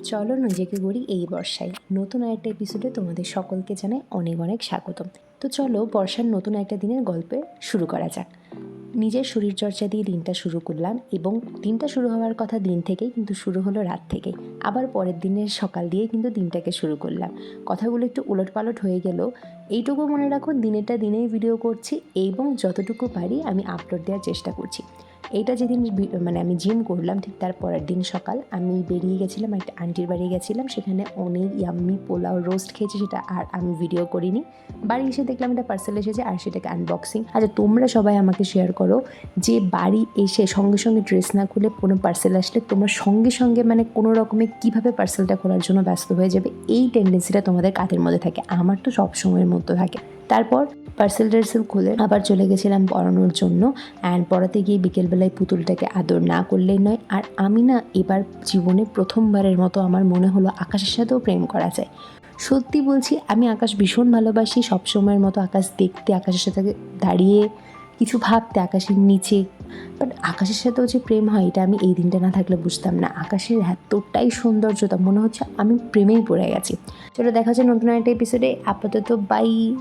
চলো নিজেকে গড়ি এই বর্ষায় নতুন আরেকটা এপিসোডে তোমাদের সকলকে জানাই অনেক অনেক স্বাগতম। তো চলো বর্ষার নতুন একটা দিনের গল্পে শুরু করা যাক। নিজের শরীরচর্চা দিয়ে দিনটা শুরু করলাম এবং দিনটা শুরু হওয়ার কথা দিন থেকেই, কিন্তু শুরু হলো রাত থেকেই। আবার পরের দিনের সকাল দিয়ে কিন্তু দিনটাকে শুরু করলাম। কথাগুলো একটু উলটপালট হয়ে গেল। এইটুকু মনে রাখো, দিনেরটা দিনেই ভিডিও করছি এবং যতটুকু পারি আমি আপলোড দেওয়ার চেষ্টা করছি। এইটা যেদিন আমি জিম করলাম, ঠিক তার পরের দিন সকাল আমি বেরিয়ে গেছিলাম, একটা আন্টির বাড়ি গেছিলাম। সেখানে অনেক ইয়াম্মি পোলাও রোস্ট খেয়েছি, সেটা আর আমি ভিডিও করিনি। বাড়ি এসে দেখলাম একটা পার্সেল এসেছে আর সেটাকে আনবক্সিং। আচ্ছা, তোমরা সবাই আমাকে শেয়ার করো যে বাড়ি এসে সঙ্গে সঙ্গে ড্রেস না খুলে কোনো পার্সেল আসলে তোমরা সঙ্গে সঙ্গে কোনো রকমে কীভাবে পার্সেলটা খোলার জন্য ব্যস্ত হয়ে যাবে। এই টেন্ডেন্সিটা তোমাদের কাদের মধ্যে থাকে? আমার তো সব সময়ের মধ্যে থাকে। তারপর পার্সেল খুলে আবার চলে গেছিলাম পড়ানোর জন্য। অ্যান্ড পড়াতে গিয়ে বিকেলবেলায় পুতুলটাকে আদর না করলেই নয়। আর আমি না এবার জীবনে প্রথমবারের মতো আমার মনে হলো আকাশের সাথেও প্রেম করা যায়। সত্যি বলছি, আমি আকাশ ভীষণ ভালোবাসি। সবসময়ের মতো আকাশ দেখতে, আকাশের সাথে দাঁড়িয়ে কিছু ভাবতে, আকাশের নিচে। বাট আকাশের সাথেও যে প্রেম হয় এটা আমি এই দিনটা না থাকলে বুঝতাম না। আকাশের এতটাই সৌন্দর্যতা, মনে হচ্ছে আমি প্রেমেই পড়ে গেছি। চলো দেখা যায় নতুন একটা এপিসোডে। আপাতত বাই।